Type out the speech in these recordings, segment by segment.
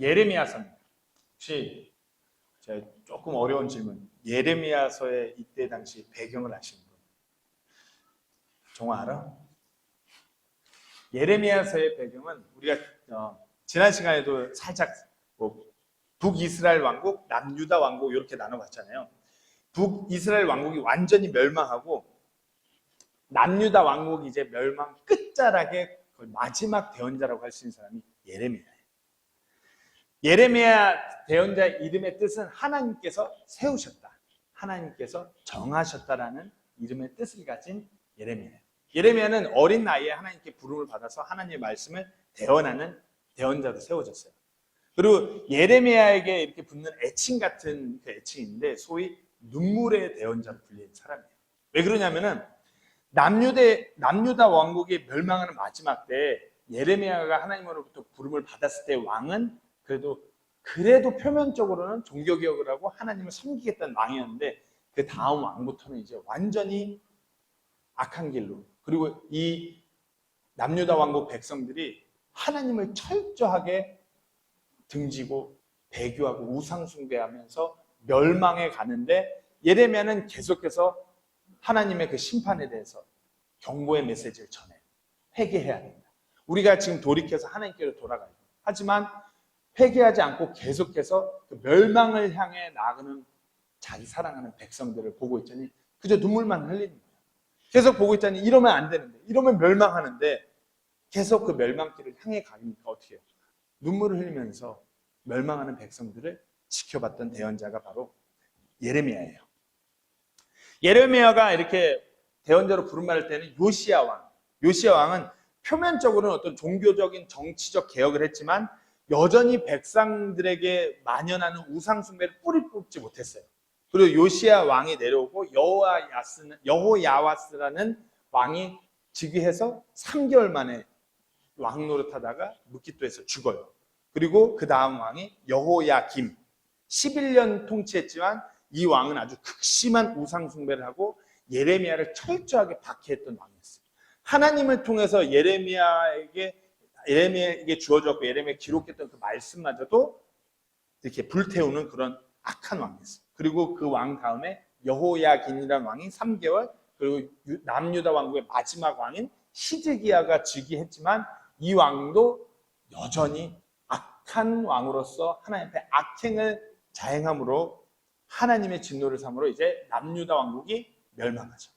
예레미야서입니다. 혹시 제가 조금 어려운 질문. 예레미야서의 이때 당시 배경을 아시는 분? 정말 알아? 예레미야서의 배경은 우리가 지난 시간에도 살짝 북이스라엘 왕국, 남유다 왕국 이렇게 나눠봤잖아요. 북이스라엘 왕국이 완전히 멸망하고 남유다 왕국이 이제 멸망 끝자락의 마지막 대언자라고 할 수 있는 사람이 예레미야예요. 예레미야 대언자 이름의 뜻은 하나님께서 세우셨다, 하나님께서 정하셨다라는 이름의 뜻을 가진 예레미야예요. 예레미야는 어린 나이에 하나님께 부름을 받아서 하나님의 말씀을 대언하는 대언자로 세워졌어요. 그리고 예레미야에게 이렇게 붙는 애칭 같은 그 애칭인데 소위 눈물의 대언자로 불리는 사람이에요. 왜 그러냐면은 남유다 왕국이 멸망하는 마지막 때 예레미야가 하나님으로부터 부름을 받았을 때 왕은 그래도 표면적으로는 종교개혁을 하고 하나님을 섬기겠다는 왕이었는데 그 다음 왕부터는 이제 완전히 악한 길로, 그리고 이 남유다 왕국 백성들이 하나님을 철저하게 등지고 배교하고 우상 숭배하면서 멸망해 가는데 예레미야는 계속해서 하나님의 그 심판에 대해서 경고의 메시지를 전해요. 회개해야 된다. 우리가 지금 돌이켜서 하나님께로 돌아가야 돼요. 하지만 회개하지 않고 계속해서 그 멸망을 향해 나아가는 자기 사랑하는 백성들을 보고 있자니 그저 눈물만 흘리는 거예요. 계속 보고 있자니 이러면 안 되는데, 이러면 멸망하는데 계속 그 멸망길을 향해 가니까 어떻게 해요? 눈물을 흘리면서 멸망하는 백성들을 지켜봤던 대언자가 바로 예레미야예요. 예레미야가 이렇게 대언자로 부름받을 때는 요시야 왕. 요시야 왕은 표면적으로는 어떤 종교적인 정치적 개혁을 했지만 여전히 백성들에게 만연하는 우상 숭배를 뿌리 뽑지 못했어요. 그리고 요시야 왕이 내려오고 여호야와스라는 왕이 즉위해서 3개월 만에 왕 노릇하다가 무기토에서 죽어요. 그리고 그 다음 왕이 여호야김, 11년 통치했지만 이 왕은 아주 극심한 우상 숭배를 하고 예레미야를 철저하게 박해했던 왕이었어요. 하나님을 통해서 예레미야에게 주어졌고 예레미야에 기록했던 그 말씀마저도 이렇게 불태우는 그런 악한 왕이었어요. 그리고 그 왕 다음에 여호야긴이라는 왕이 3개월, 그리고 남유다 왕국의 마지막 왕인 히드기야가 즉위했지만 이 왕도 여전히 악한 왕으로서 하나님 앞에 악행을 자행함으로 하나님의 진노를 삼으로 이제 남유다 왕국이 멸망하죠.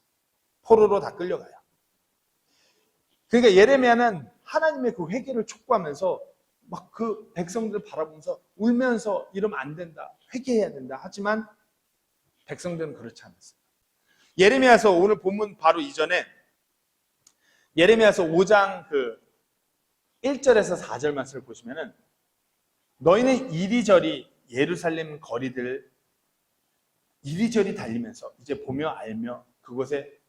포로로 다 끌려가요. 그러니까 예레미야는 하나님의 그 회개를 촉구하면서 막 그 백성들을 바라보면서 울면서 이러면 안 된다, 회개해야 된다. 하지만 백성들은 그렇지 않았어요. 예레미야서 오늘 본문 바로 이전에 예레미야서 5장 그 1절에서 4절 말씀을 보시면은 너희는 이리저리 예루살렘 거리들 이리저리 달리면서 이제 보며 알며 그곳에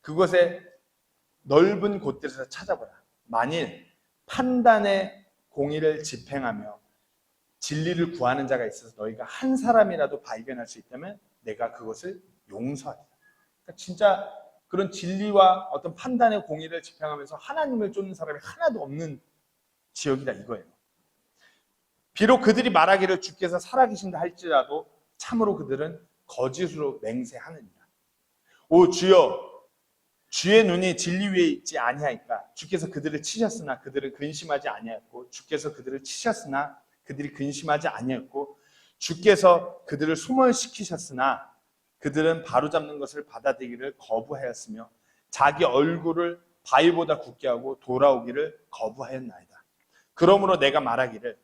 그곳에 넓은 곳들에서 찾아보라. 만일 판단의 공의를 집행하며 진리를 구하는 자가 있어서 너희가 한 사람이라도 발견할 수 있다면 내가 그것을 용서하리라. 그러니까 진짜 그런 진리와 어떤 판단의 공의를 집행하면서 하나님을 쫓는 사람이 하나도 없는 지역이다 이거예요. 비록 그들이 말하기를 주께서 살아계신다 할지라도 참으로 그들은 거짓으로 맹세하느니라. 오 주여, 주의 눈이 진리 위에 있지 아니하니까 주께서 그들을 치셨으나 그들은 근심하지 아니하였고 주께서 그들을 치셨으나 그들이 근심하지 아니하였고 주께서 그들을 소멸시키셨으나 그들은 바로잡는 것을 받아들이기를 거부하였으며 자기 얼굴을 바위보다 굳게 하고 돌아오기를 거부하였나이다. 그러므로 내가 말하기를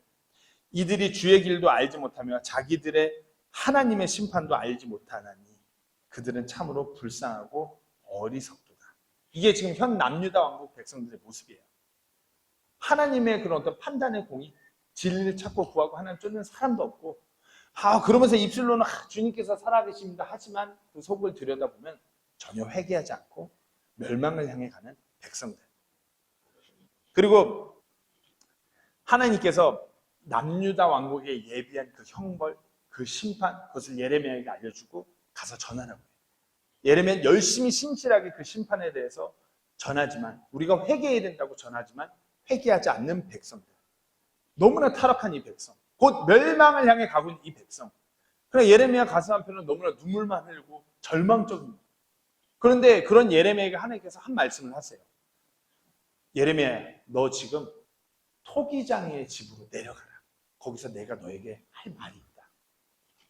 이들이 주의 길도 알지 못하며 자기들의 하나님의 심판도 알지 못하나니 그들은 참으로 불쌍하고 어리석도다. 이게 지금 현 남유다 왕국 백성들의 모습이에요. 하나님의 그런 어떤 판단의 공의, 진리를 찾고 구하고 하나님 쫓는 사람도 없고 그러면서 입술로는 주님께서 살아계십니다 하지만 그 속을 들여다보면 전혀 회개하지 않고 멸망을 향해 가는 백성들. 그리고 하나님께서 남유다 왕국에 예비한 그 형벌, 그 심판, 그것을 예레미야에게 알려주고 가서 전하라고 해요. 예레미야는 열심히 신실하게 그 심판에 대해서 전하지만, 우리가 회개해야 된다고 전하지만 회개하지 않는 백성들, 너무나 타락한 이 백성, 곧 멸망을 향해 가고 있는 이 백성. 그러나 예레미야 가슴 한편은 너무나 눈물만 흘리고 절망적입니다. 그런데 그런 예레미야에게 하나님께서 한 말씀을 하세요. 예레미야, 너 지금 토기장이의 집으로 내려가라. 거기서 내가 너에게 할 말이 있다.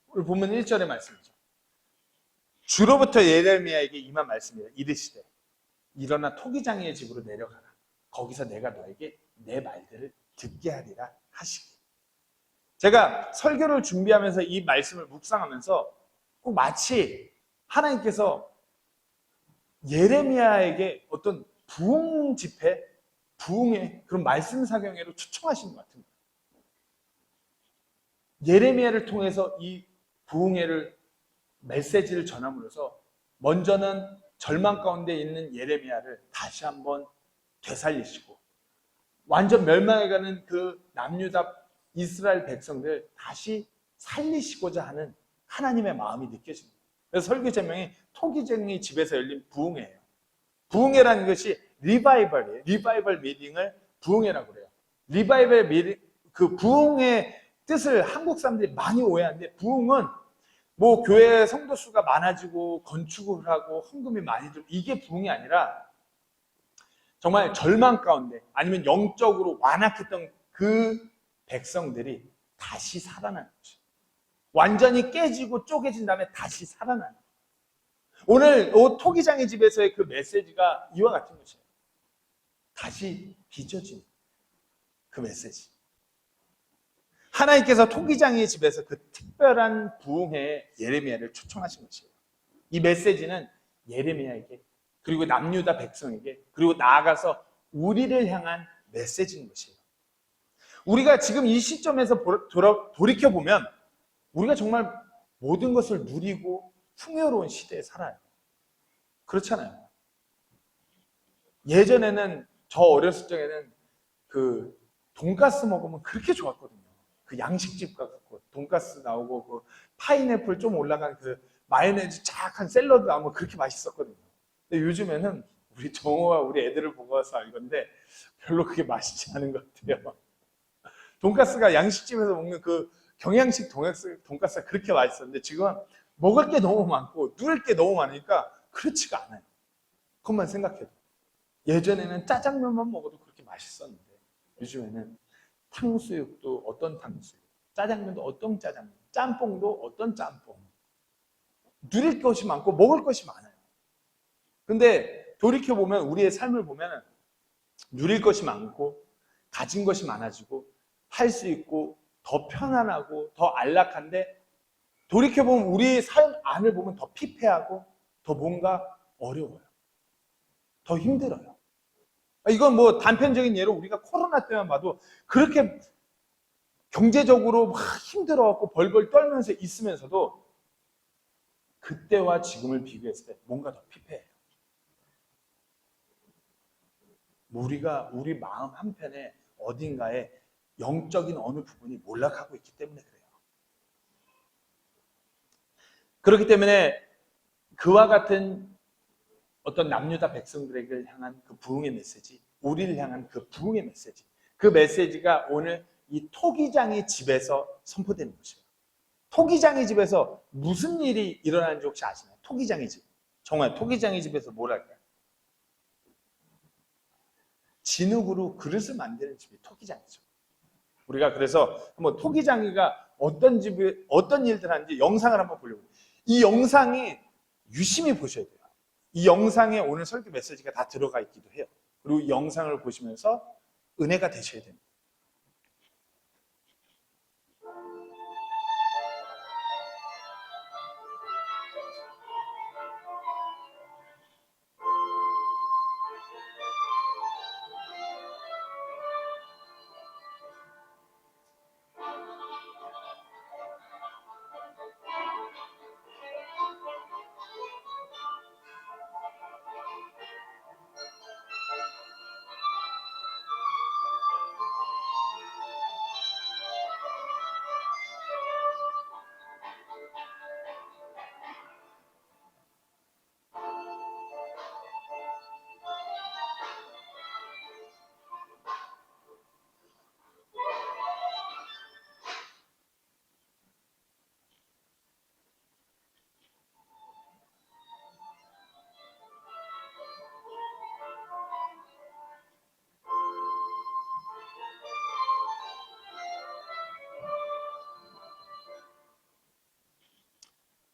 오늘 보면 1절의 말씀이죠. 주로부터 예레미야에게 임한 말씀이다. 이르시되 일어나 토기장이의 집으로 내려가라. 거기서 내가 너에게 내 말들을 듣게 하리라 하시기. 제가 설교를 준비하면서 이 말씀을 묵상하면서 꼭 마치 하나님께서 예레미야에게 어떤 부흥 집회, 부흥의 그런 말씀 사경회로 초청하신 것 같은 거예요. 예레미야를 통해서 이 부흥회를 메시지를 전함으로써 먼저는 절망 가운데 있는 예레미야를 다시 한번 되살리시고 완전 멸망해가는 그 남유다 이스라엘 백성들 다시 살리시고자 하는 하나님의 마음이 느껴집니다. 그래서 설교 제목이 토기쟁이 집에서 열린 부흥회예요. 부흥회라는 것이 리바이벌이에요. 리바이벌 미팅을 부흥회라고 그래요. 리바이벌 미팅, 그 부흥의 뜻을 한국 사람들이 많이 오해하는데, 부흥은 뭐 교회 성도 수가 많아지고 건축을 하고 헌금이 많이 들고 이게 부흥이 아니라 정말 절망 가운데 아니면 영적으로 완악했던 그 백성들이 다시 살아나는 거죠. 완전히 깨지고 쪼개진 다음에 다시 살아나는 거죠. 오늘 토기장의 집에서의 그 메시지가 이와 같은 것이에요. 다시 빚어진 그 메시지. 하나님께서 토기장의 집에서 그 특별한 부흥회에 예레미야를 초청하신 것이에요. 이 메시지는 예레미야에게, 그리고 남유다 백성에게, 그리고 나아가서 우리를 향한 메시지인 것이에요. 우리가 지금 이 시점에서 돌이켜보면 우리가 정말 모든 것을 누리고 풍요로운 시대에 살아요. 그렇잖아요. 예전에는, 저 어렸을 적에는 그 돈가스 먹으면 그렇게 좋았거든요. 그 양식집 가고 돈가스 나오고 그 파인애플 좀 올라간 그 마요네즈 쫙한 샐러드 나오면 그렇게 맛있었거든요. 근데 요즘에는 우리 정호와 우리 애들을 보고 와서 알건데 별로 그게 맛있지 않은 것 같아요. 돈가스가 양식집에서 먹는 그 경양식 돈가스가 그렇게 맛있었는데 지금은 먹을 게 너무 많고 누릴 게 너무 많으니까 그렇지가 않아요. 그것만 생각해도. 예전에는 짜장면만 먹어도 그렇게 맛있었는데 요즘에는 탕수육도 어떤 탕수육, 짜장면도 어떤 짜장면, 짬뽕도 어떤 짬뽕. 누릴 것이 많고 먹을 것이 많아요. 근데 돌이켜보면 우리의 삶을 보면 누릴 것이 많고 가진 것이 많아지고 할 수 있고 더 편안하고 더 안락한데, 돌이켜보면 우리의 삶 안을 보면 더 피폐하고 더 뭔가 어려워요. 더 힘들어요. 이건 뭐 단편적인 예로 우리가 코로나 때만 봐도 그렇게 경제적으로 막 힘들어갖고 벌벌 떨면서 있으면서도 그때와 지금을 비교했을 때 뭔가 더 피폐해요. 우리가 우리 마음 한편에 어딘가에 영적인 어느 부분이 몰락하고 있기 때문에 그래요. 그렇기 때문에 그와 같은 어떤 남유다 백성들에게 향한 그 부흥의 메시지, 우리를 향한 그 부흥의 메시지, 그 메시지가 오늘 이 토기장의 집에서 선포되는 것이에요. 토기장의 집에서 무슨 일이 일어나는지 혹시 아시나요? 토기장의 집. 정말 토기장의 집에서 뭘 할까요? 진흙으로 그릇을 만드는 집이 토기장이죠. 우리가 그래서 한번 토기장이가 어떤 집에 어떤 일들 하는지 영상을 한번 보려고. 이 영상이 유심히 보셔야 돼요. 이 영상에 오늘 설교 메시지가 다 들어가 있기도 해요. 그리고 이 영상을 보시면서 은혜가 되셔야 됩니다.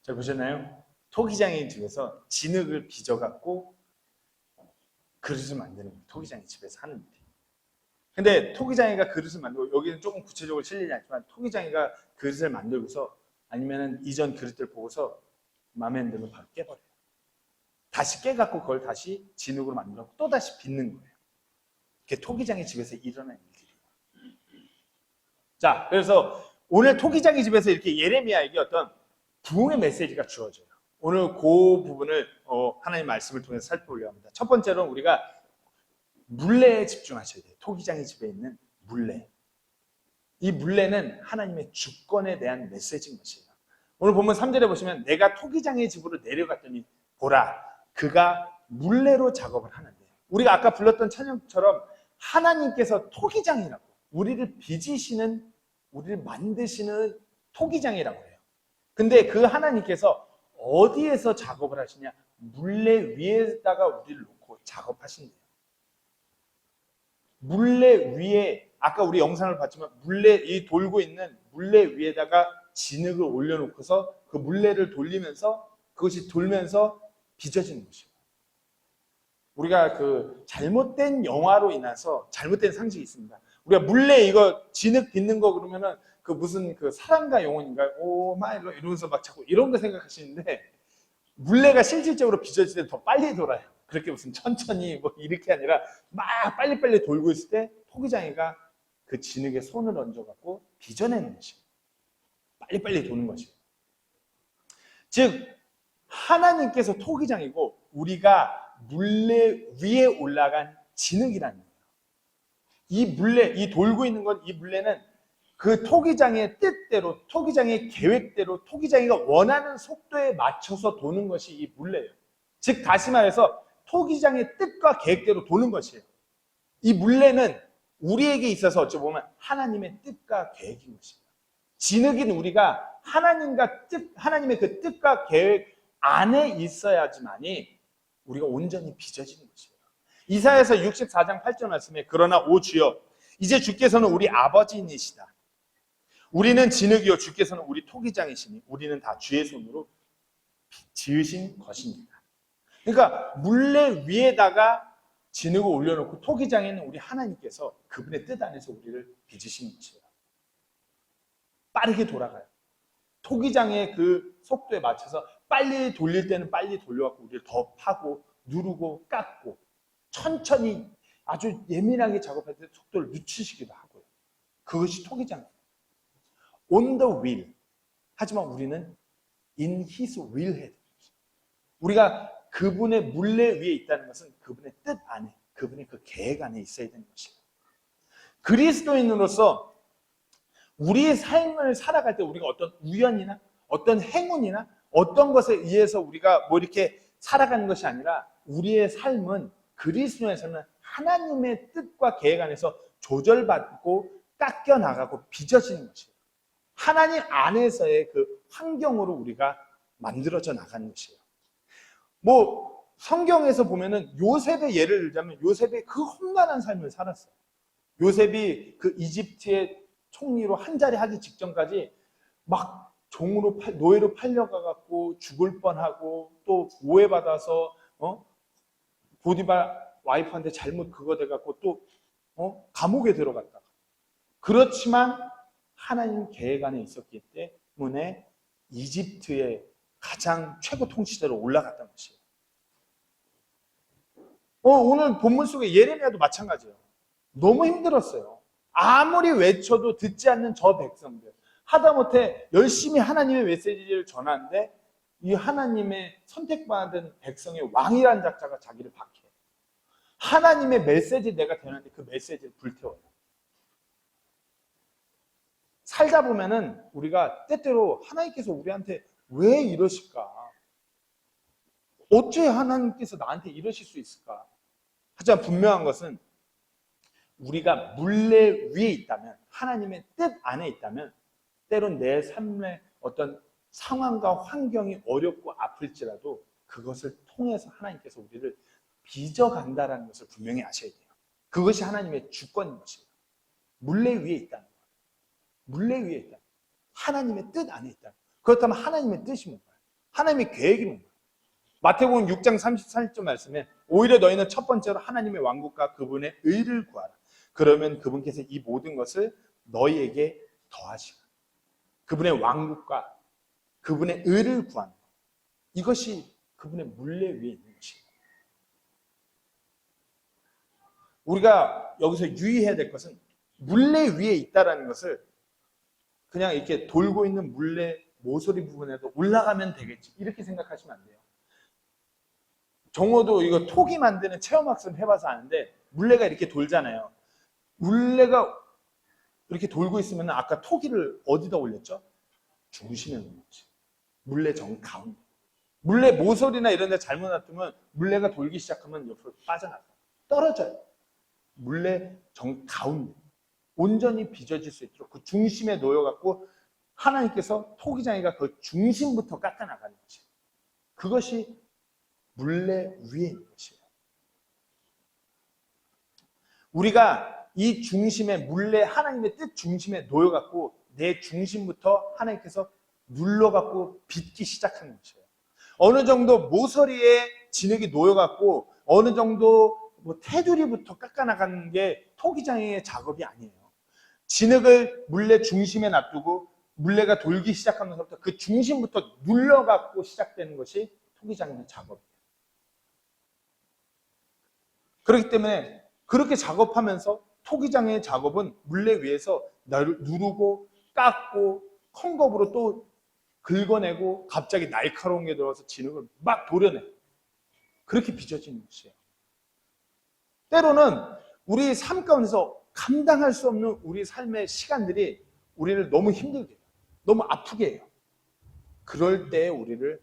자, 보셨나요? 토기장의 집에서 진흙을 빚어갖고 그릇을 만드는 거예요. 토기장의 집에서 하는 일이. 근데 토기장이가 그릇을 만들고, 여기는 조금 구체적으로 실리지 않지만 토기장이가 그릇을 만들고서 아니면은 이전 그릇들 보고서 마음에 안 들면 바로 깨버려요. 다시 깨갖고 그걸 다시 진흙으로 만들고 또 다시 빚는 거예요. 그게 토기장의 집에서 일어나는 일들이에요. 자, 그래서 오늘 토기장의 집에서 이렇게 예레미야에게 어떤 부흥의 메시지가 주어져요. 오늘 그 부분을 하나님 말씀을 통해서 살펴보려고 합니다. 첫 번째로는 우리가 물레에 집중하셔야 돼요. 토기장의 집에 있는 물레. 이 물레는 하나님의 주권에 대한 메시지인 것이에요. 오늘 본문 3절에 보시면 내가 토기장의 집으로 내려갔더니 보라 그가 물레로 작업을 하는데, 우리가 아까 불렀던 찬양처럼 하나님께서 토기장이라고, 우리를 빚으시는, 우리를 만드시는 토기장이라고 해요. 근데 그 하나님께서 어디에서 작업을 하시냐? 물레 위에다가 우리를 놓고 작업하신대요. 물레 위에, 아까 우리 영상을 봤지만 물레, 이 돌고 있는 물레 위에다가 진흙을 올려놓고서 그 물레를 돌리면서 그것이 돌면서 빚어지는 것이에요. 우리가 그 잘못된 영화로 인해서 잘못된 상식이 있습니다. 우리가 물레 이거 진흙 빚는 거 그러면은 그 무슨 그 사랑과 영혼인가? 오, 막 이러면서 막 자꾸 이런 거 생각하시는데, 물레가 실질적으로 빚어질 때 더 빨리 돌아요. 그렇게 무슨 천천히 뭐 이렇게 아니라 막 빨리빨리 돌고 있을 때 토기장이가 그 진흙에 손을 얹어갖고 빚어내는 것이에요. 빨리빨리 도는 것이에요. 즉 하나님께서 토기장이고 우리가 물레 위에 올라간 진흙이라는 거예요. 이 물레, 이 돌고 있는 건, 이 물레는 그 토기장의 뜻대로, 토기장의 계획대로, 토기장이가 원하는 속도에 맞춰서 도는 것이 이 물레예요. 즉 다시 말해서 토기장의 뜻과 계획대로 도는 것이에요. 이 물레는 우리에게 있어서 어찌 보면 하나님의 뜻과 계획인 것입니다. 진흙인 우리가 하나님의 그 뜻과 계획 안에 있어야지만이 우리가 온전히 빚어지는 것이에요. 이사야서 64장 8절 말씀에 그러나 오 주여 이제 주께서는 우리 아버지이시다. 우리는 진흙이요 주께서는 우리 토기장이시니 우리는 다 주의 손으로 지으신 것입니다. 그러니까 물레 위에다가 진흙을 올려놓고 토기장에는 우리 하나님께서 그분의 뜻 안에서 우리를 빚으시는 것이에요. 빠르게 돌아가요. 토기장의 그 속도에 맞춰서 빨리 돌릴 때는 빨리 돌려갖고 우리를 더 파고 누르고 깎고 천천히 아주 예민하게 작업할 때 속도를 늦추시기도 하고요. 그것이 토기장이에요. On the wheel. 하지만 우리는 in his will 해야 됩니다. 우리가 그분의 물레 위에 있다는 것은 그분의 뜻 안에, 그분의 그 계획 안에 있어야 되는 것이에요. 그리스도인으로서 우리의 삶을 살아갈 때 우리가 어떤 우연이나 어떤 행운이나 어떤 것에 의해서 우리가 뭐 이렇게 살아가는 것이 아니라 우리의 삶은 그리스도에서는 하나님의 뜻과 계획 안에서 조절받고 깎여 나가고 빚어지는 것이에요. 하나님 안에서의 그 환경으로 우리가 만들어져 나가는 것이에요. 뭐 성경에서 보면은 요셉의 예를 들자면 요셉이 그 험난한 삶을 살았어요. 요셉이 그 이집트의 총리로 한 자리 하기 직전까지 막 종으로 노예로 팔려가갖고 죽을 뻔하고 또 오해받아서 보디발 와이프한테 잘못 그거 돼갖고 또 감옥에 들어갔다가, 그렇지만 하나님 계획 안에 있었기 때문에 이집트의 가장 최고 통치자로 올라갔다는 것이에요. 오늘 본문 속에 예레미야도 마찬가지예요. 너무 힘들었어요. 아무리 외쳐도 듣지 않는 저 백성들, 하다못해 열심히 하나님의 메시지를 전하는데 이 하나님의 선택받은 백성의 왕이라는 자가 자기를 박해해요. 하나님의 메시지 내가 되는데 그 메시지를 불태워요. 살다 보면은 우리가 때때로 하나님께서 우리한테 왜 이러실까? 어째 하나님께서 나한테 이러실 수 있을까? 하지만 분명한 것은 우리가 물레 위에 있다면, 하나님의 뜻 안에 있다면 때론 내 삶의 어떤 상황과 환경이 어렵고 아플지라도 그것을 통해서 하나님께서 우리를 빚어간다는 것을 분명히 아셔야 돼요. 그것이 하나님의 주권인 것이에요. 물레 위에 있다는 거예요. 물레 위에 있다. 하나님의 뜻 안에 있다. 그렇다면 하나님의 뜻이 뭔가요? 하나님의 계획이 뭔가. 마태복음 6장 34절 말씀에 오히려 너희는 첫 번째로 하나님의 왕국과 그분의 의를 구하라. 그러면 그분께서 이 모든 것을 너희에게 더하시고, 그분의 왕국과 그분의 의를 구하는 것, 이것이 그분의 물레 위에 있는 것입니다. 우리가 여기서 유의해야 될 것은 물레 위에 있다라는 것을 그냥 이렇게 돌고 있는 물레 모서리 부분에도 올라가면 되겠지, 이렇게 생각하시면 안 돼요. 정호도 이거 토기 만드는 체험학습 해봐서 아는데, 물레가 이렇게 돌잖아요. 물레가 이렇게 돌고 있으면 아까 토기를 어디다 올렸죠? 중심에 놓는 거지. 물레 정 가운데. 물레 모서리나 이런 데 잘못 놔두면 물레가 돌기 시작하면 옆으로 빠져나가, 떨어져요. 물레 정 가운데 온전히 빚어질 수 있도록 그 중심에 놓여갖고 하나님께서 토기장이가 그 중심부터 깎아나가는 거지. 그것이 물레 위에 있는 것이에요. 우리가 이 중심에, 물레 하나님의 뜻 중심에 놓여갖고 내 중심부터 하나님께서 눌러갖고 빚기 시작하는 것이에요. 어느 정도 모서리에 진흙이 놓여갖고 어느 정도 테두리부터 깎아나가는 게 토기장의 작업이 아니에요. 진흙을 물레 중심에 놔두고 물레가 돌기 시작하면서부터 그 중심부터 눌러갖고 시작되는 것이 토기장의 작업이에요. 그렇기 때문에 그렇게 작업하면서 토기장의 작업은 물레 위에서 누르고 깎고 헝겊으로 또 긁어내고 갑자기 날카로운 게 들어와서 진흙을 막 도려내. 그렇게 빚어지는 것이에요. 때로는 우리 삶 가운데서 감당할 수 없는 우리 삶의 시간들이 우리를 너무 힘들게 해요. 너무 아프게 해요. 그럴 때 우리를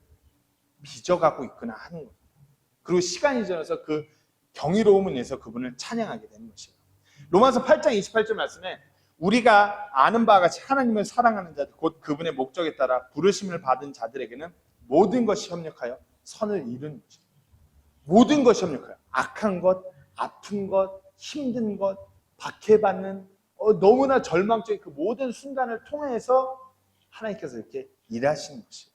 빚어가고 있구나 하는 거예요. 그리고 시간이 지나서 그 경이로움을 내서 그분을 찬양하게 되는 것이에요. 로마서 8장 28절 말씀에 우리가 아는 바와 같이 하나님을 사랑하는 자들, 곧 그분의 목적에 따라 부르심을 받은 자들에게는 모든 것이 협력하여 선을 이루는 것입니다. 모든 것이 협력하여 악한 것, 아픈 것, 힘든 것, 박해받는 너무나 절망적인 그 모든 순간을 통해서 하나님께서 이렇게 일하시는 것이에요.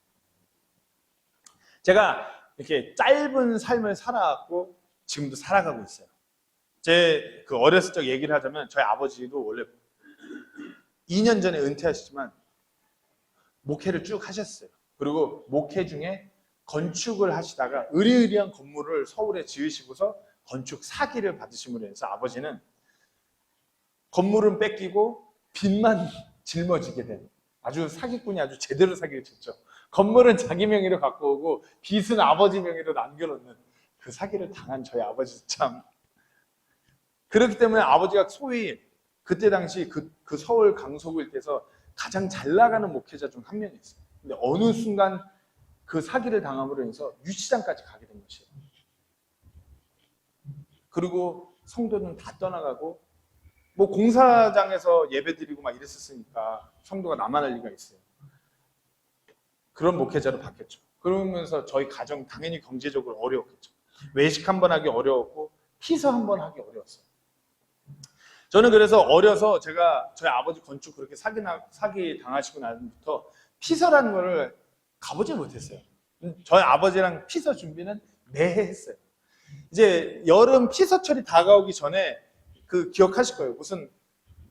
제가 이렇게 짧은 삶을 살아왔고 지금도 살아가고 있어요. 제 그 어렸을 적 얘기를 하자면 저희 아버지도 원래 2년 전에 은퇴하시지만 목회를 쭉 하셨어요. 그리고 목회 중에 건축을 하시다가 으리으리한 건물을 서울에 지으시고서 건축 사기를 받으심으로 해서 아버지는 건물은 뺏기고 빚만 짊어지게 된 아주 사기꾼이 아주 제대로 사기를 쳤죠. 건물은 자기 명의로 갖고 오고 빚은 아버지 명의로 남겨놓는 그 사기를 당한 저희 아버지 참. 그렇기 때문에 아버지가 소위 그때 당시 그 서울 강서구 일대에서 가장 잘 나가는 목회자 중 한 명이었어요. 근데 어느 순간 그 사기를 당함으로 인해서 유치장까지 가게 된 것이에요. 그리고 성도는 다 떠나가고 공사장에서 예배드리고 막 이랬었으니까 성도가 남아날 리가 있어요. 그런 목회자로 바뀌었죠. 그러면서 저희 가정 당연히 경제적으로 어려웠겠죠. 외식 한번 하기 어려웠고 피서 한번 하기 어려웠어요. 저는 그래서 어려서 제가 저희 아버지 건축 그렇게 사기 당하시고 나서부터 피서라는 거를 가보지 못했어요. 저희 아버지랑 피서 준비는 매해 했어요. 이제 여름 피서철이 다가오기 전에 그 기억하실 거예요. 무슨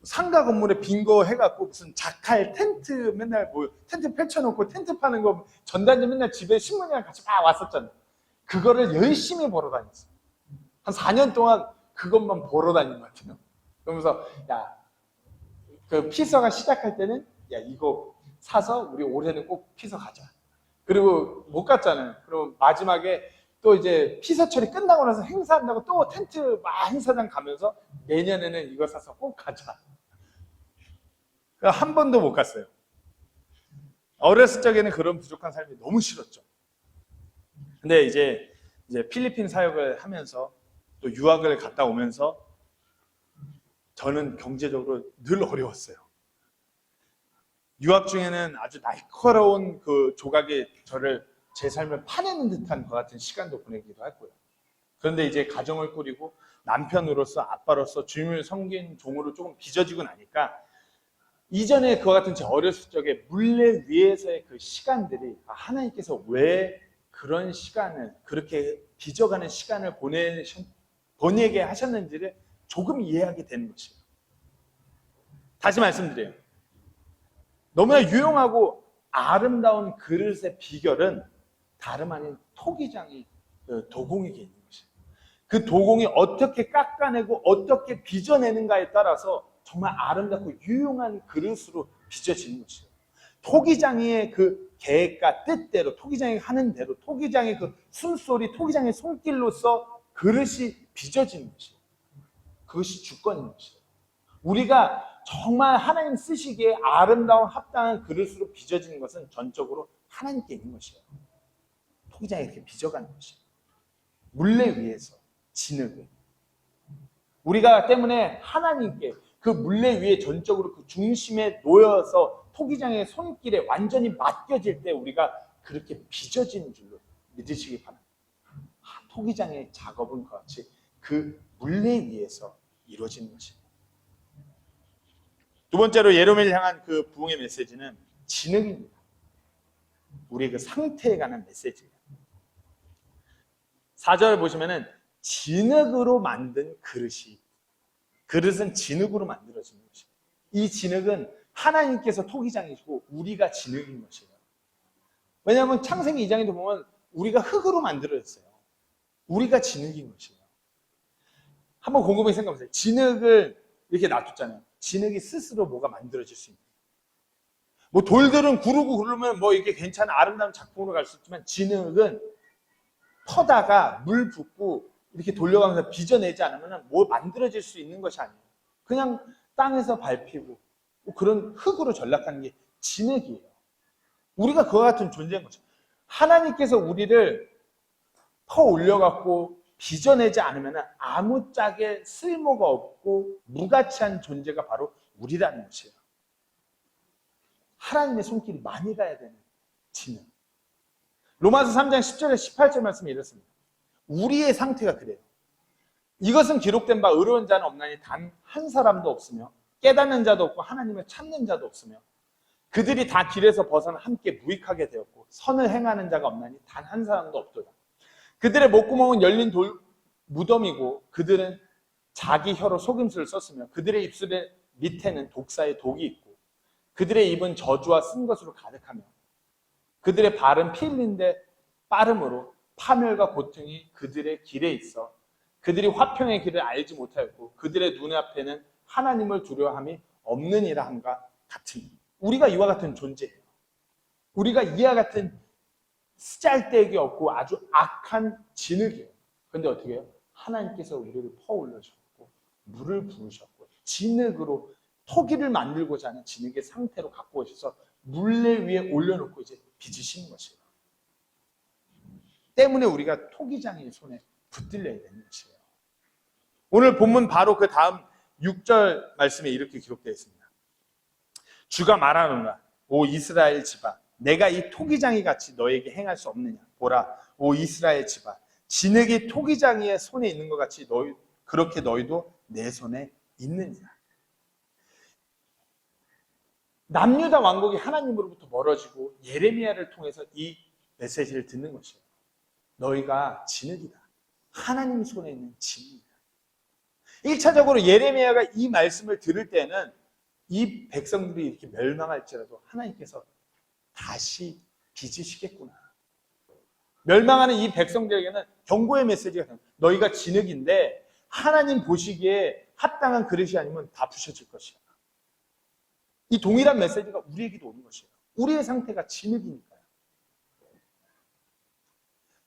상가 건물에 빈 거 해갖고 무슨 자칼 텐트 맨날 텐트 펼쳐놓고 텐트 파는 거 전단지 맨날 집에 신문이랑 같이 막 왔었잖아요. 그거를 열심히 보러 다녔어요. 한 4년 동안 그것만 보러 다닌 것 같아요. 그러면서 그 피서가 시작할 때는 이거 사서 우리 올해는 꼭 피서 가자. 그리고 못 갔잖아요. 그럼 마지막에 또 이제 피서철이 끝나고 나서 행사한다고 또 텐트 행사장 가면서 내년에는 이거 사서 꼭 가자. 한 번도 못 갔어요. 어렸을 적에는 그런 부족한 삶이 너무 싫었죠. 근데 이제 필리핀 사역을 하면서 또 유학을 갔다 오면서 저는 경제적으로 늘 어려웠어요. 유학 중에는 아주 날카로운 그 조각이 저를 제 삶을 파내는 듯한 것 같은 시간도 보내기도 했고요. 그런데 이제 가정을 꾸리고 남편으로서 아빠로서 주님을 섬긴 종으로 조금 빚어지고 나니까 이전에 그와 같은 제 어렸을 적에 물레 위에서의 그 시간들이 하나님께서 왜 그런 시간을 그렇게 빚어가는 시간을 보내게 하셨는지를 조금 이해하게 되는 것이에요. 다시 말씀드려요. 너무나 유용하고 아름다운 그릇의 비결은 다름 아닌 토기장이 도공에게 있는 것이에요. 그 도공이 어떻게 깎아내고 어떻게 빚어내는가에 따라서 정말 아름답고 유용한 그릇으로 빚어지는 것이에요. 토기장이의 그 계획과 뜻대로, 토기장이 하는 대로, 토기장의 그 숨소리, 토기장의 손길로서 그릇이 빚어지는 것이에요. 그것이 주권인 것이에요. 우리가 정말 하나님 쓰시기에 아름다운 합당한 그릇으로 빚어지는 것은 전적으로 하나님께 있는 것이에요. 토기장이 이렇게 빚어가는 것이에요. 물레 위에서 진흙을. 우리가 때문에 하나님께 그 물레 위에 전적으로 그 중심에 놓여서 토기장의 손길에 완전히 맡겨질 때 우리가 그렇게 빚어지는 줄로 믿으시기 바랍니다. 토기장의 작업은 같이 그 물레 위에서 이루어지는 것입니다. 두 번째로 예레미야를 향한 그 부흥의 메시지는 진흙입니다. 우리의 그 상태에 관한 메시지예요. 4절 보시면은 진흙으로 만든 그릇은 진흙으로 만들어지는 것이에요. 이 진흙은 하나님께서 토기장이시고 우리가 진흙인 것이에요. 왜냐하면 창세기 2장에도 보면 우리가 흙으로 만들어졌어요. 우리가 진흙인 것이에요. 한번 곰곰이 생각해보세요. 진흙을 이렇게 놔뒀잖아요. 진흙이 스스로 뭐가 만들어질 수 있는. 뭐 돌들은 구르고 그러면 뭐 이게 괜찮은 아름다운 작품으로 갈 수 있지만 진흙은 퍼다가 물 붓고 이렇게 돌려가면서 빚어내지 않으면 뭐 만들어질 수 있는 것이 아니에요. 그냥 땅에서 밟히고 그런 흙으로 전락하는 게 진흙이에요. 우리가 그와 같은 존재인 거죠. 하나님께서 우리를 퍼 올려갖고 빚어내지 않으면 아무짝에 쓸모가 없고 무가치한 존재가 바로 우리라는 것이에요. 하나님의 손길이 많이 가야 되는 진흙. 로마서 3장 10절에 18절 말씀이 이렇습니다. 우리의 상태가 그래요. 이것은 기록된 바 의로운 자는 없나니 단 한 사람도 없으며 깨닫는 자도 없고 하나님을 찾는 자도 없으며 그들이 다 길에서 벗어나 함께 무익하게 되었고 선을 행하는 자가 없나니 단 한 사람도 없도다. 그들의 목구멍은 열린 돌 무덤이고 그들은 자기 혀로 속임수를 썼으며 그들의 입술의 밑에는 독사의 독이 있고 그들의 입은 저주와 쓴 것으로 가득하며 그들의 발은 피 흘린 데 빠름으로 파멸과 고통이 그들의 길에 있어 그들이 화평의 길을 알지 못하였고 그들의 눈앞에는 하나님을 두려워함이 없느니라 함과 같으니. 우리가 이와 같은 존재예요. 우리가 이와 같은 쓰잘데기 없고 아주 악한 진흙이에요. 그런데 어떻게 해요? 하나님께서 우리를 퍼올려주셨고 물을 부으셨고 진흙으로 토기를 만들고자 하는 진흙의 상태로 갖고 오셔서 물레 위에 올려놓고 이제 빚으시는 것이에요. 때문에 우리가 토기장의 손에 붙들려야 되는 것이에요. 오늘 본문 바로 그 다음 6절 말씀에 이렇게 기록되어 있습니다. 주가 말하노라 오 이스라엘 집아 내가 이 토기장이 같이 너에게 행할 수 없느냐 보라 오 이스라엘 집아 진흙이 토기장이의 손에 있는 것 같이 그렇게 너희도 내 손에 있느니라. 남유다 왕국이 하나님으로부터 멀어지고 예레미야를 통해서 이 메시지를 듣는 것이에요. 너희가 진흙이다. 하나님 손에 있는 진흙이다. 1차적으로 예레미야가 이 말씀을 들을 때는 이 백성들이 이렇게 멸망할지라도 하나님께서 다시 빚으시겠구나. 멸망하는 이 백성들에게는 경고의 메시지가 됩니다. 너희가 진흙인데 하나님 보시기에 합당한 그릇이 아니면 다 부셔질 것이야. 이 동일한 메시지가 우리에게도 오는 것이에요. 우리의 상태가 진흙이니까요.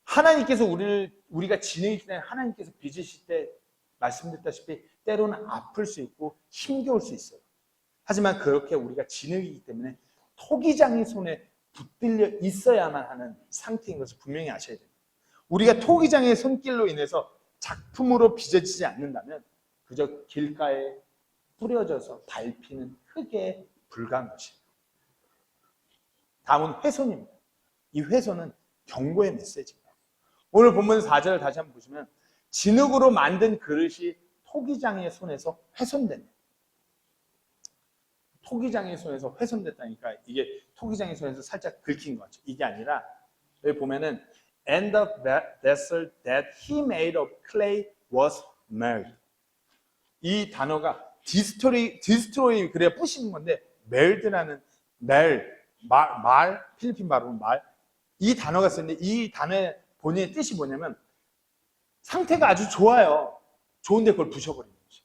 하나님께서 우리가 진흙이기 때문에 하나님께서 빚으실 때 말씀드렸다시피 때로는 아플 수 있고 힘겨울 수 있어요. 하지만 그렇게 우리가 진흙이기 때문에 토기장의 손에 붙들려 있어야만 하는 상태인 것을 분명히 아셔야 됩니다. 우리가 토기장의 손길로 인해서 작품으로 빚어지지 않는다면 그저 길가에 뿌려져서 밟히는 흙에 불과한 것이에요. 다음은 훼손입니다. 이 훼손은 경고의 메시지입니다. 오늘 본문 4절을 다시 한번 보시면 진흙으로 만든 그릇이 토기장의 손에서 훼손됩니다. 토기장의 손에서 훼손됐다니까 이게 토기장의 손에서 살짝 긁힌 거죠. 이게 아니라 여기 보면은 and the vessel that he made of clay was made. 이 단어가 destroy 그래야 부시는 건데 melt라는 말 필리핀 말로는 이 단어가 쓰는데 이 단어의 본인의 뜻이 뭐냐면 상태가 아주 좋아요. 좋은데 그걸 부셔버리는 거죠.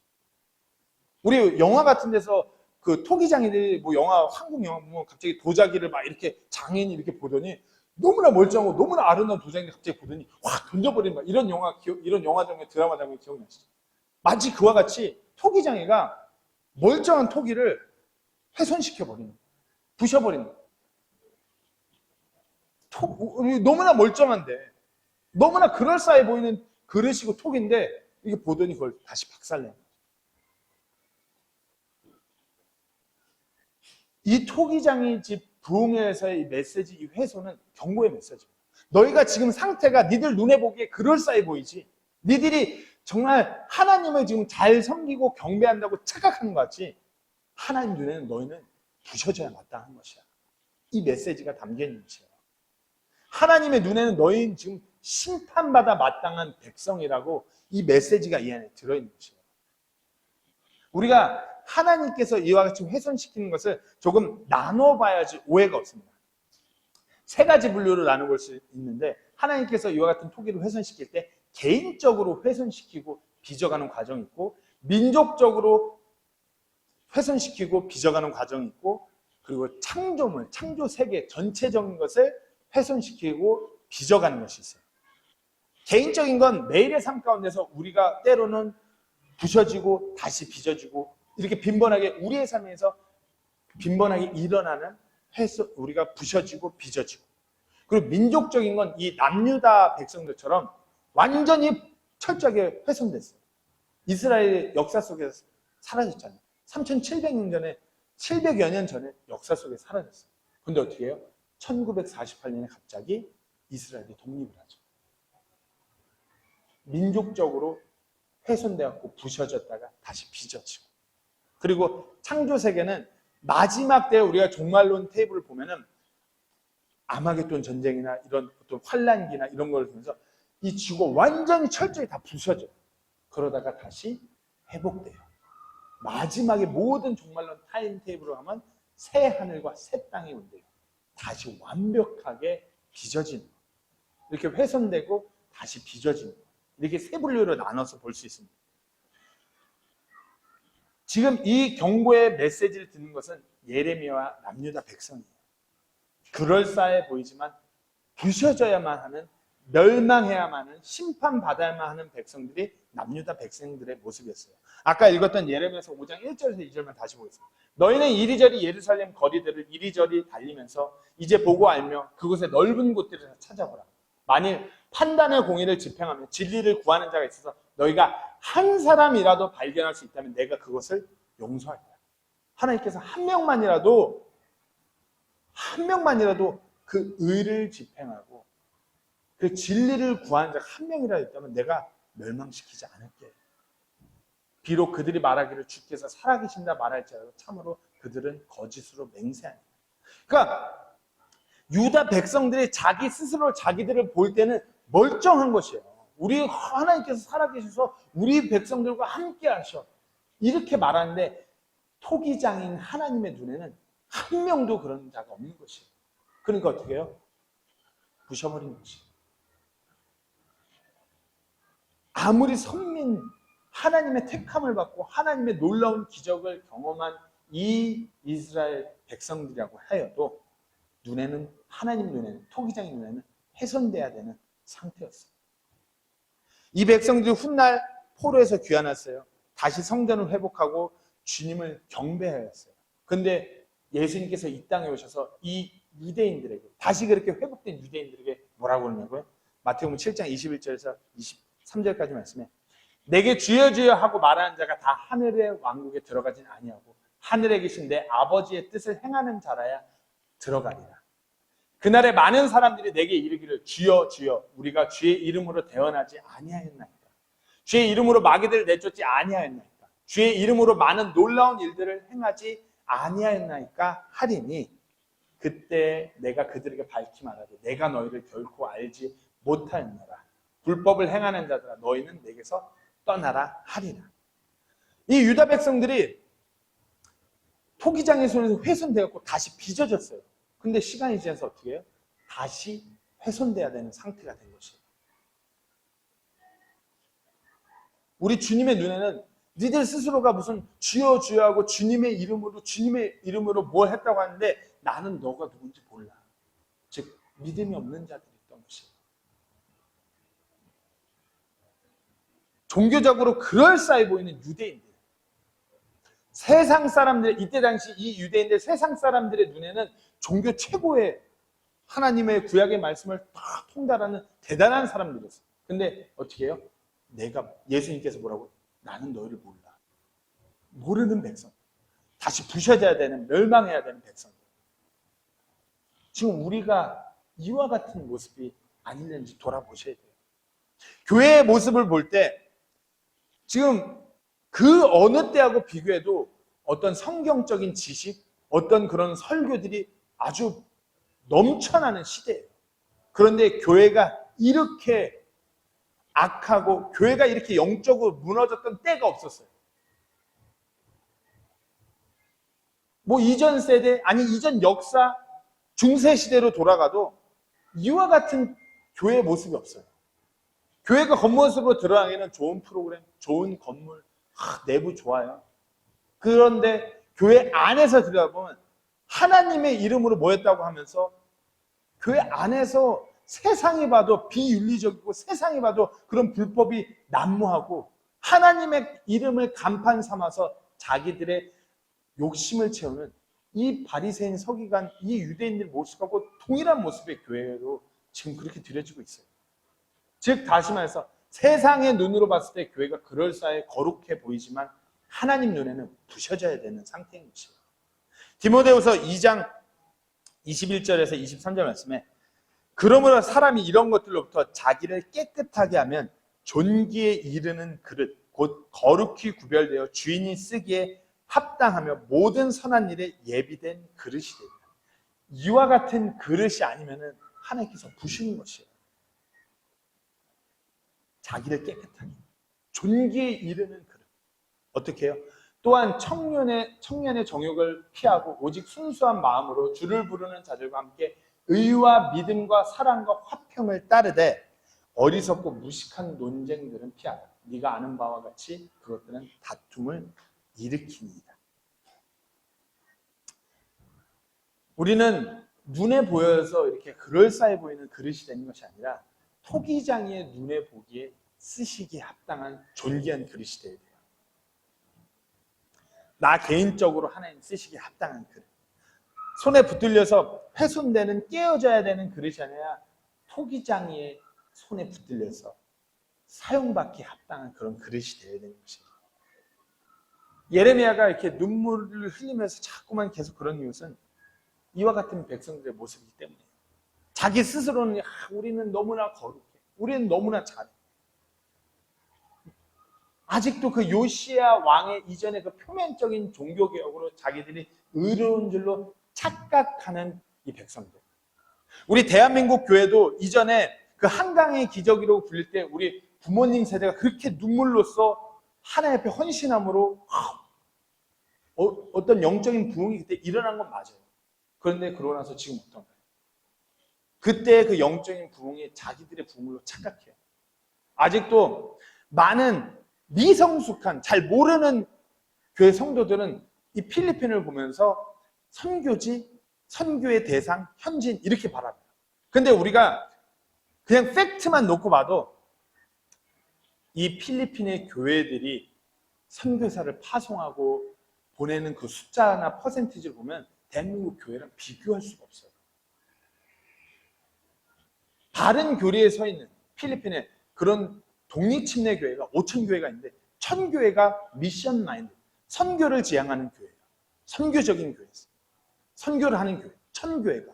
우리 영화 같은 데서 그 토기장이들이 뭐 한국 영화 보면 갑자기 도자기를 막 이렇게 장인이 이렇게 보더니 너무나 멀쩡하고 너무나 아름다운 도자기를 갑자기 보더니 확 던져버리는 거야. 이런 영화 장면, 드라마 장면 기억나시죠? 마치 그와 같이 토기장이가 멀쩡한 토기를 훼손시켜버리는 거야. 부셔버리는 거야. 너무나 멀쩡한데 너무나 그럴싸해 보이는 그릇이고 톡인데 이게 보더니 그걸 다시 박살내는 거죠. 이 토기장이 집 부흥회에서의 이 메시지, 이 회소는 경고의 메시지입니다. 너희가 지금 상태가 니들 눈에 보기에 그럴싸해 보이지 니들이 정말 하나님을 지금 잘 섬기고 경배한다고 착각하는 것 같지 하나님 눈에는 너희는 부셔져야 마땅한 것이야. 이 메시지가 담겨있는 것이에요. 하나님의 눈에는 너희는 지금 심판받아 마땅한 백성이라고 이 메시지가 이 안에 들어있는 것이에요. 우리가 하나님께서 이와 같이 훼손시키는 것을 조금 나눠봐야지 오해가 없습니다. 세 가지 분류로 나눠볼 수 있는데 하나님께서 이와 같은 토기를 훼손시킬 때 개인적으로 훼손시키고 빚어가는 과정이 있고 민족적으로 훼손시키고 빚어가는 과정이 있고 그리고 창조물, 창조 세계 전체적인 것을 훼손시키고 빚어가는 것이 있어요. 개인적인 건 매일의 삶 가운데서 우리가 때로는 부셔지고 다시 빚어지고 이렇게 빈번하게 우리의 삶에서 빈번하게 일어나는 우리가 부셔지고 빚어지고 그리고 민족적인 건 이 남유다 백성들처럼 완전히 철저하게 훼손됐어요. 이스라엘의 역사 속에서 사라졌잖아요. 3700년 전에 700여 년 전에 역사 속에 사라졌어요. 근데 어떻게 해요? 1948년에 갑자기 이스라엘이 독립을 하죠. 민족적으로 훼손되었고 부셔졌다가 다시 빚어지고 그리고 창조세계는 마지막 때에 우리가 종말론 테이블을 보면은 아마겟돈 전쟁이나 이런 어떤 환란기나 이런 걸 보면서 이 지구가 완전히 철저히 다 부서져요. 그러다가 다시 회복돼요. 마지막에 모든 종말론 타임 테이블을 하면 새 하늘과 새 땅이 온대요. 다시 완벽하게 빚어지는 거. 이렇게 훼손되고 다시 빚어지는 거. 이렇게 세 분류로 나눠서 볼 수 있습니다. 지금 이 경고의 메시지를 듣는 것은 예레미야와 남유다 백성이에요. 그럴싸해 보이지만 부셔져야만 하는 멸망해야만 하는 심판받아야만 하는 백성들이 남유다 백성들의 모습이었어요. 아까 읽었던 예레미야서 5장 1절에서 2절만 다시 보겠습니다. 너희는 이리저리 예루살렘 거리들을 이리저리 달리면서 이제 보고 알며 그곳의 넓은 곳들을 찾아보라. 만일 판단의 공의를 집행하며 진리를 구하는 자가 있어서 너희가 한 사람이라도 발견할 수 있다면 내가 그것을 용서할 거야. 하나님께서 한 명만이라도 그 의를 집행하고 그 진리를 구하는 자가 한 명이라도 있다면 내가 멸망시키지 않을게. 비록 그들이 말하기를 주께서 살아계신다 말할지라도 참으로 그들은 거짓으로 맹세하니라. 그러니까 유다 백성들이 자기 스스로 자기들을 볼 때는 멀쩡한 것이에요. 우리 하나님께서 살아계셔서 우리 백성들과 함께 하셔. 이렇게 말하는데 토기장인 하나님의 눈에는 한 명도 그런 자가 없는 것이에요. 그러니까 어떻게 해요? 부셔버린 것이에요. 아무리 선민, 하나님의 택함을 받고 하나님의 놀라운 기적을 경험한 이 이스라엘 백성들이라고 하여도 눈에는 하나님 눈에는 토기장의 눈에는 훼손돼야 되는 상태였어요. 이 백성들이 훗날 포로에서 귀환했어요. 다시 성전을 회복하고 주님을 경배하였어요. 그런데 예수님께서 이 땅에 오셔서 이 유대인들에게 다시 그렇게 회복된 유대인들에게 뭐라고 그러냐고요? 마태복음 7장 21절에서 23절까지 말씀에 내게 주여 주여 하고 말하는 자가 다 하늘의 왕국에 들어가진 아니하고 하늘에 계신 내 아버지의 뜻을 행하는 자라야 들어가리라. 그날에 많은 사람들이 내게 이르기를 주여 주여 우리가 주의 이름으로 대언하지 아니하였나이까. 주의 이름으로 마귀들을 내쫓지 아니하였나이까. 주의 이름으로 많은 놀라운 일들을 행하지 아니하나이까 하리니 그때 내가 그들에게 밝히 말하되 내가 너희를 결코 알지 못하였노라. 불법을 행하는 자들아 너희는 내게서 떠나라 하리라. 이 유다 백성들이 토기장의 손에서 훼손되었고 다시 빚어졌어요. 근데 시간이 지나서 어떻게 해요? 다시 훼손돼야 되는 상태가 된 것이에요. 우리 주님의 눈에는 니들 스스로가 무슨 주여 주여 하고 주님의 이름으로 뭘 했다고 하는데 나는 너가 누군지 몰라. 즉 믿음이 없는 자들이 있던 것이에요. 종교적으로 그럴싸해 보이는 유대인들, 세상 사람들, 이때 당시 이 유대인들 세상 사람들의 눈에는 종교 최고의 하나님의 구약의 말씀을 다 통달하는 대단한 사람들이었어요. 근데 어떻게 해요? 예수님께서 뭐라고? 나는 너희를 몰라. 모르는 백성. 다시 부셔져야 되는, 멸망해야 되는 백성. 지금 우리가 이와 같은 모습이 아니는지 돌아보셔야 돼요. 교회의 모습을 볼 때 지금 그 어느 때하고 비교해도 어떤 성경적인 지식, 어떤 그런 설교들이 아주 넘쳐나는 시대예요. 그런데 교회가 이렇게 악하고 교회가 이렇게 영적으로 무너졌던 때가 없었어요. 뭐 이전 세대, 아니 이전 역사, 중세 시대로 돌아가도 이와 같은 교회의 모습이 없어요. 교회가 겉모습으로 드러나기에는 좋은 프로그램, 좋은 건물, 내부 좋아요. 그런데 교회 안에서 들여다보면 하나님의 이름으로 모였다고 하면서 교회 안에서 세상이 봐도 비윤리적이고 세상이 봐도 그런 불법이 난무하고 하나님의 이름을 간판 삼아서 자기들의 욕심을 채우는 이 바리새인 서기관, 이 유대인들 모습하고 동일한 모습의 교회로 지금 그렇게 들여지고 있어요. 즉 다시 말해서 세상의 눈으로 봤을 때 교회가 그럴싸해 거룩해 보이지만 하나님 눈에는 부셔져야 되는 상태인 것이에요. 디모데후서 2장 21절에서 23절 말씀에 그러므로 사람이 이런 것들로부터 자기를 깨끗하게 하면 존귀에 이르는 그릇 곧 거룩히 구별되어 주인이 쓰기에 합당하며 모든 선한 일에 예비된 그릇이 됩니다. 이와 같은 그릇이 아니면 하나님께서 부시는 것이에요. 자기를 깨끗하게 존귀에 이르는 그릇. 어떻게 해요? 또한 청년의 정욕을 피하고 오직 순수한 마음으로 주를 부르는 자들과 함께 의와 믿음과 사랑과 화평을 따르되 어리석고 무식한 논쟁들은 피하라. 네가 아는 바와 같이 그것들은 다툼을 일으키니이다. 우리는 눈에 보여서 이렇게 그럴싸해 보이는 그릇이 되는 것이 아니라 토기장의 눈에 보기에 쓰시기에 합당한 존귀한 그릇이 되어야 돼요. 나 개인적으로 하나님 쓰시기에 합당한 그릇. 손에 붙들려서 훼손되는 깨어져야 되는 그릇이 아니라 토기장의 손에 붙들려서 사용받기 합당한 그런 그릇이 되어야 되는 것입니다. 예레미야가 이렇게 눈물을 흘리면서 자꾸만 계속 그런 이유는 이와 같은 백성들의 모습이기 때문이에요. 자기 스스로는 우리는 너무나 거룩해. 우리는 너무나 잘해. 아직도 그 요시야 왕의 이전의 그 표면적인 종교개혁으로 자기들이 의로운 줄로 착각하는 이 백성들. 우리 대한민국 교회도 이전에 그 한강의 기저귀로 불릴 때 우리 부모님 세대가 그렇게 눈물로써 하나님 앞에 헌신함으로 어떤 영적인 부흥이 그때 일어난 건 맞아요. 그런데 그러고 나서 지금 어떤가요? 그때 그 영적인 부흥이 자기들의 부흥으로 착각해요. 아직도 많은 미성숙한 잘 모르는 교회 성도들은 이 필리핀을 보면서 선교지, 선교의 대상, 현지인 이렇게 바랍니다. 근데 우리가 그냥 팩트만 놓고 봐도 이 필리핀의 교회들이 선교사를 파송하고 보내는 그 숫자나 퍼센티지를 보면 대한민국 교회랑 비교할 수가 없어요. 바른 교리에 서 있는 필리핀의 그런 독립침례 교회가 5천 교회가 있는데 1,000 교회가 미션 마인드, 선교를 지향하는 교회예요. 선교적인 교회예요. 선교를 하는 교회, 1,000 교회가.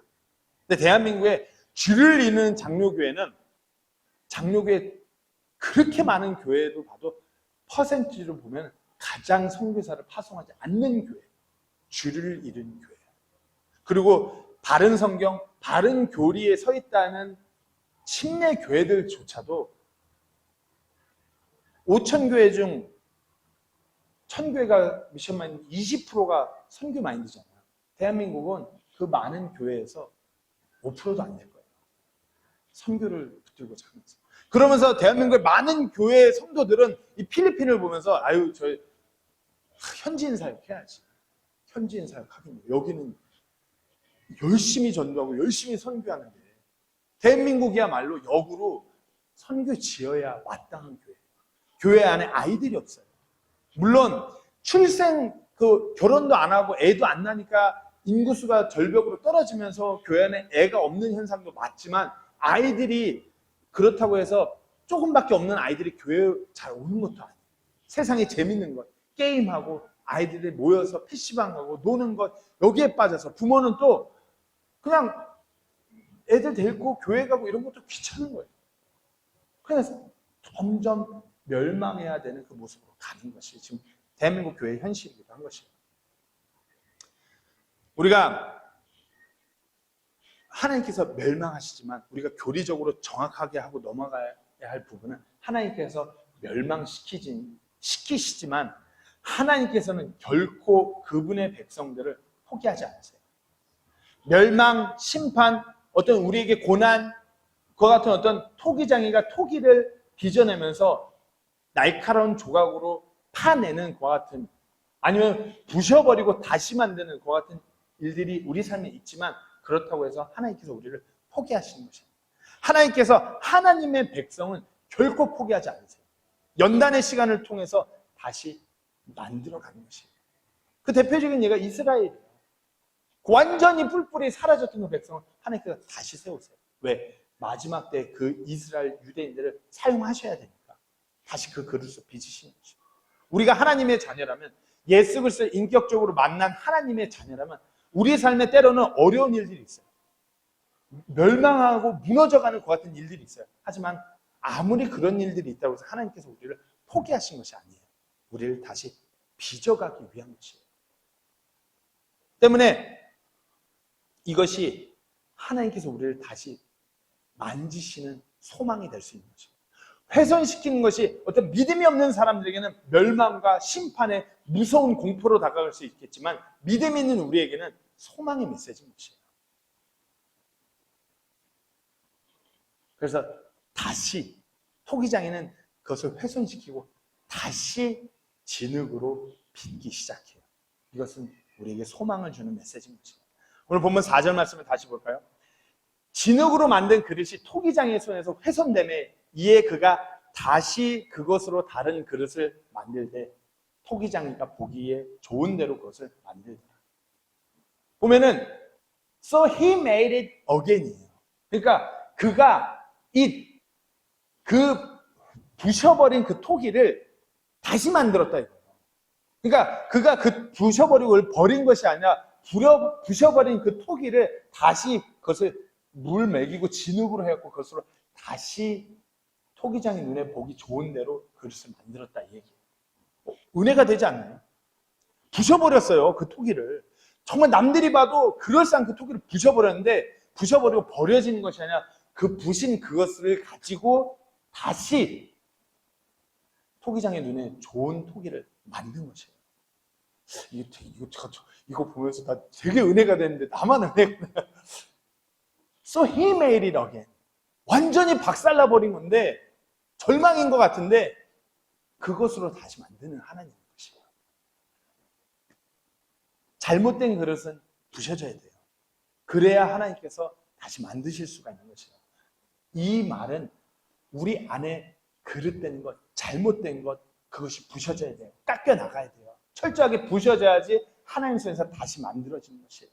근데 대한민국에 줄을 잇는 장로교회는 장로교회 그렇게 많은 교회도 봐도 퍼센티지로 보면 가장 선교사를 파송하지 않는 교회. 주를 잃은 교회. 그리고 바른 성경, 바른 교리에 서 있다는 침례 교회들조차도 5천 교회 중 1000교회가 미션 마인드 20%가 선교 마인드잖아요. 대한민국은 그 많은 교회에서 5%도 안 될 거예요. 선교를 붙들고자 하면서. 그러면서 대한민국의 많은 교회 성도들은 이 필리핀을 보면서 아유 저희 현지인 사역 해야지. 현지인 사역 하긴 여기는 열심히 전도하고 열심히 선교하는데 대한민국이야말로 역으로 선교 지어야 마땅한 교회. 교회 안에 아이들이 없어요. 물론 결혼도 안 하고 애도 안 나니까 인구수가 절벽으로 떨어지면서 교회 안에 애가 없는 현상도 맞지만 아이들이 그렇다고 해서 조금밖에 없는 아이들이 교회에 잘 오는 것도 아니에요. 세상에 재밌는 것, 게임하고 아이들이 모여서 PC방 가고 노는 것 여기에 빠져서 부모는 또 그냥 애들 데리고 교회 가고 이런 것도 귀찮은 거예요. 그래서 점점 멸망해야 되는 그 모습으로 가는 것이 지금 대한민국 교회의 현실이기도 한 것이에요. 우리가 하나님께서 멸망하시지만 우리가 교리적으로 정확하게 하고 넘어가야 할 부분은 하나님께서 멸망시키시지만 하나님께서는 결코 그분의 백성들을 포기하지 않으세요. 멸망, 심판, 어떤 우리에게 고난, 그와 같은 어떤 토기장이가 토기를 빚어내면서 날카로운 조각으로 파내는 그와 같은 아니면 부셔버리고 다시 만드는 그와 같은 일들이 우리 삶에 있지만 그렇다고 해서 하나님께서 우리를 포기하시는 것입니다. 하나님께서 하나님의 백성은 결코 포기하지 않으세요. 연단의 시간을 통해서 다시 만들어가는 것이에요. 그 대표적인 예가 이스라엘이에요. 완전히 뿔뿔이 사라졌던 그 백성을 하나님께서 다시 세우세요. 왜? 마지막 때 그 이스라엘 유대인들을 사용하셔야 되니까 다시 그 그릇을 빚으시는 것이죠. 우리가 하나님의 자녀라면 예수 그리스도를 인격적으로 만난 하나님의 자녀라면 우리 삶에 때로는 어려운 일들이 있어요. 멸망하고 무너져가는 것 같은 일들이 있어요. 하지만 아무리 그런 일들이 있다고 해서 하나님께서 우리를 포기하신 것이 아니에요. 우리를 다시 빚어가기 위한 것이에요. 때문에 이것이 하나님께서 우리를 다시 만지시는 소망이 될 수 있는 것입니다. 훼손시키는 것이 어떤 믿음이 없는 사람들에게는 멸망과 심판의 무서운 공포로 다가갈 수 있겠지만 믿음이 있는 우리에게는 소망의 메시지인 것이에요. 그래서 다시 토기장에는 그것을 훼손시키고 다시 진흙으로 빚기 시작해요. 이것은 우리에게 소망을 주는 메시지인 것입니다. 오늘 본문 4절 말씀을 다시 볼까요? 진흙으로 만든 그릇이 토기장의 손에서 훼손됨에 이에 그가 다시 그것으로 다른 그릇을 만들되 토기장이가 보기에 좋은 대로 그것을 만들더라. 보면은 So he made it again이에요. 그러니까 그가 그 부셔버린 그 토기를 다시 만들었다 이거예요. 그러니까 그가 그 부셔버리고 버린 것이 아니라 부셔버린 그 토기를 다시 그것을 물 먹이고 진흙으로 해갖고 그것으로 다시 토기장의 눈에 보기 좋은 대로 그릇을 만들었다 이 얘기예요. 은혜가 되지 않나요? 부셔버렸어요 그 토기를. 정말 남들이 봐도 그럴싸한 그 토기를 부셔버렸는데 부셔버리고 버려지는 것이 아니라 그 부신 그것을 가지고 다시 토기장의 눈에 좋은 토기를 만든 것이에요. 이거 보면서 나 되게 은혜가 되는데 나만 은혜가 So he made it again. 완전히 박살나버린 건데 절망인 것 같은데 그것으로 다시 만드는 하나님인 것이에요. 잘못된 그릇은 부셔져야 돼요. 그래야 하나님께서 다시 만드실 수가 있는 것이에요. 이 말은 우리 안에 그릇된 것, 잘못된 것, 그것이 부셔져야 돼요. 깎여 나가야 돼요. 철저하게 부셔져야지 하나님 손에서 다시 만들어지는 것이에요.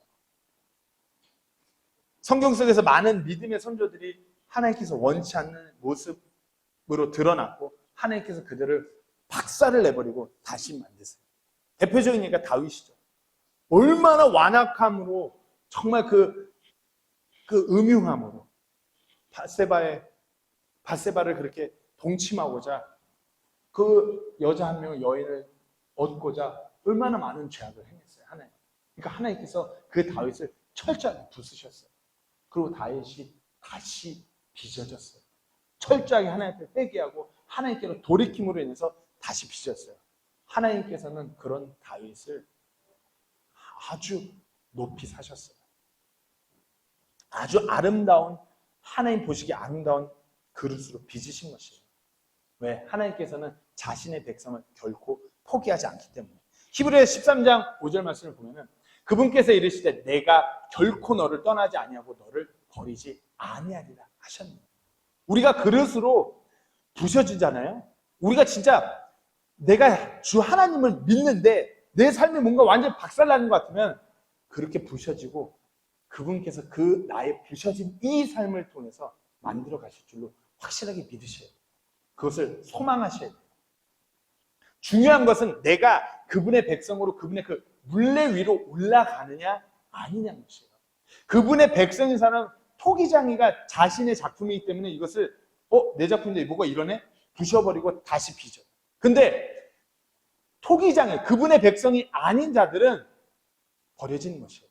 성경 속에서 많은 믿음의 선조들이 하나님께서 원치 않는 모습으로 드러났고 하나님께서 그들을 박살을 내버리고 다시 만드세요. 대표적인 예가 다윗이죠. 얼마나 완악함으로 정말 그 음흉함으로 밧세바를 그렇게 동침하고자 그 여자 한 명의 여인을 얻고자 얼마나 많은 죄악을 행했어요. 하나님. 그러니까 하나님께서 그 다윗을 철저하게 부수셨어요. 그리고 다윗이 다시 빚어졌어요. 철저하게 하나님 앞에 회개하고 하나님께로 돌이킴으로 인해서 다시 빚었어요. 하나님께서는 그런 다윗을 아주 높이 사셨어요. 아주 아름다운, 하나님 보시기에 아름다운 그릇으로 빚으신 것이에요. 왜? 하나님께서는 자신의 백성을 결코 포기하지 않기 때문에. 히브리서 13장 5절 말씀을 보면은 그분께서 이르시되 내가 결코 너를 떠나지 아니하고 너를 버리지 아니하리라 하셨네요. 우리가 그릇으로 부셔지잖아요. 우리가 진짜 내가 주 하나님을 믿는데 내 삶이 뭔가 완전히 박살나는 것 같으면 그렇게 부셔지고 그분께서 그 나의 부셔진 이 삶을 통해서 만들어 가실 줄로 확실하게 믿으셔야 돼요. 그것을 소망하셔야 돼요. 중요한 것은 내가 그분의 백성으로 그분의 그 물레 위로 올라가느냐 아니냐는 것이에요. 그분의 백성인 사람 토기장이가 자신의 작품이기 때문에 이것을 내 작품인데 뭐가 이러네? 부셔버리고 다시 빚어. 근데 토기장이 그분의 백성이 아닌 자들은 버려지는 것이에요.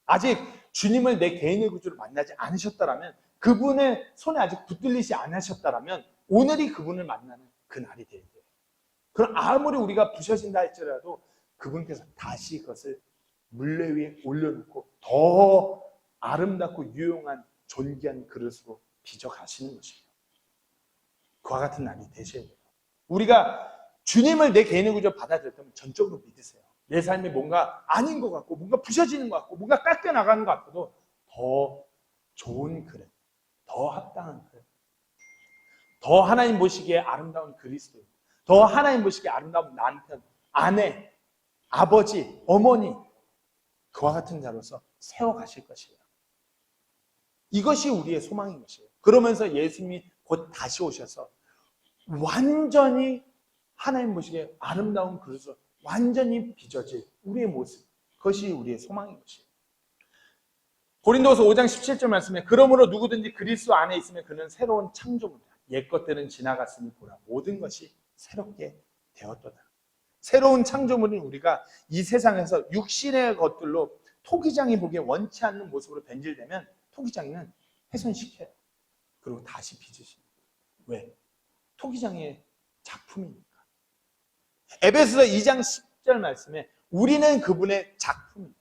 아직 주님을 내 개인의 구주로 만나지 않으셨다라면 그분의 손에 아직 붙들리지 않으셨다라면 오늘이 그분을 만나는 그 날이 돼야 돼요. 그럼 아무리 우리가 부셔진다 할지라도 그분께서 다시 그것을 물레 위에 올려놓고 더 아름답고 유용한 존귀한 그릇으로 빚어 가시는 것입니다. 그와 같은 날이 되셔야 돼요. 우리가 주님을 내 개인의 구주로 받아들였다면 전적으로 믿으세요. 내 삶이 뭔가 아닌 것 같고 뭔가 부셔지는 것 같고 뭔가 깎여 나가는 것 같아도 더 좋은 그릇, 더 합당한 그릇, 더 하나님 보시기에 아름다운 그리스도, 더 하나님 보시기에 아름다운 남편, 아내, 아버지, 어머니 그와 같은 자로서 세워가실 것이에요. 이것이 우리의 소망인 것이에요. 그러면서 예수님이 곧 다시 오셔서 완전히 하나님 보시기에 아름다운 그릇으로 완전히 빚어질 우리의 모습, 그것이 우리의 소망인 것이에요. 고린도후서 5장 17절 말씀에 그러므로 누구든지 그리스도 안에 있으면 그는 새로운 창조물이다. 옛 것들은 지나갔으니 보라 모든 것이 새롭게 되었도다. 새로운 창조물인 우리가 이 세상에서 육신의 것들로 토기장이 보기에 원치 않는 모습으로 변질되면 토기장이는 훼손시켜요. 그리고 다시 빚으십니다. 왜? 토기장의 작품이니까. 에베소서 2장 10절 말씀에 우리는 그분의 작품입니다.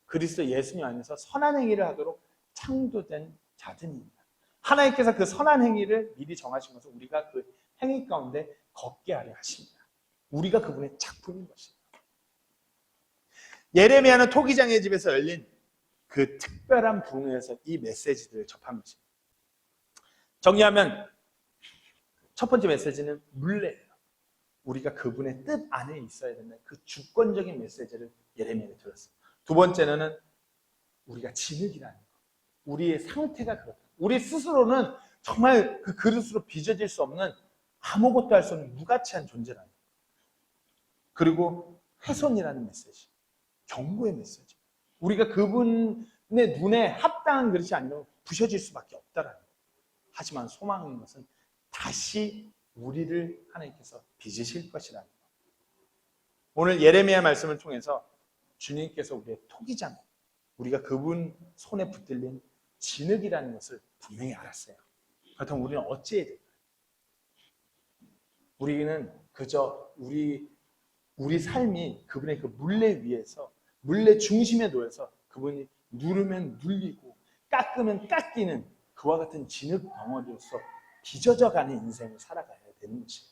그리스도 예수님 안에서 선한 행위를 하도록 창조된 자들입니다. 하나님께서 그 선한 행위를 미리 정하신 것은 우리가 그 행위 가운데 걷게 하려 하십니다. 우리가 그분의 작품인 것입니다. 예레미야는 토기장의 집에서 열린 그 특별한 부흥회에서 이 메시지들을 접한 것입니다. 정리하면 첫 번째 메시지는 물레예요. 우리가 그분의 뜻 안에 있어야 된다는 그 주권적인 메시지를 예레미야에 들었어요. 두 번째는 우리가 진흙이라는 것. 우리의 상태가 그렇다. 우리 스스로는 정말 그 그릇으로 빚어질 수 없는 아무것도 할 수 없는 무가치한 존재라는 것. 그리고 훼손이라는 메시지. 경고의 메시지. 우리가 그분의 눈에 합당한 그릇이 아니면 부셔질 수밖에 없다라는 것. 하지만 소망인 것은 다시 우리를 하나님께서 빚으실 것이라는 것. 오늘 예레미야 말씀을 통해서 주님께서 우리의 토기장, 우리가 그분 손에 붙들린 진흙이라는 것을 분명히 알았어요. 그렇다면 우리는 어찌해야 될까요? 우리는 그저 우리 삶이 그분의 그 물레 위에서 물레 중심에 놓여서 그분이 누르면 눌리고 깎으면 깎이는 그와 같은 진흙 덩어리로서 빚어져가는 인생을 살아가야 되는 것이에요.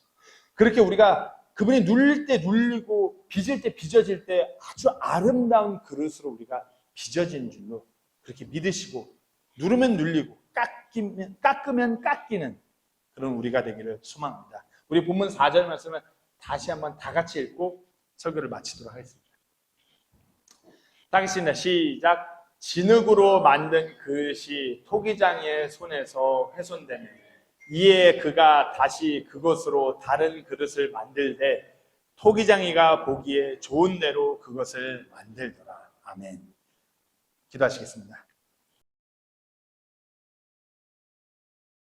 그렇게 우리가 그분이 눌릴 때 눌리고 빚을 때 빚어질 때 아주 아름다운 그릇으로 우리가 빚어진 줄로 그렇게 믿으시고 누르면 눌리고 깎으면 깎이는 그런 우리가 되기를 소망합니다. 우리 본문 4절 말씀을 다시 한번 다 같이 읽고 설교를 마치도록 하겠습니다. 따겠습니다. 시작. 진흙으로 만든 그릇이 토기장의 손에서 훼손되매 이에 그가 다시 그것으로 다른 그릇을 만들되 토기장이가 보기에 좋은 대로 그것을 만들더라. 아멘. 기도하시겠습니다.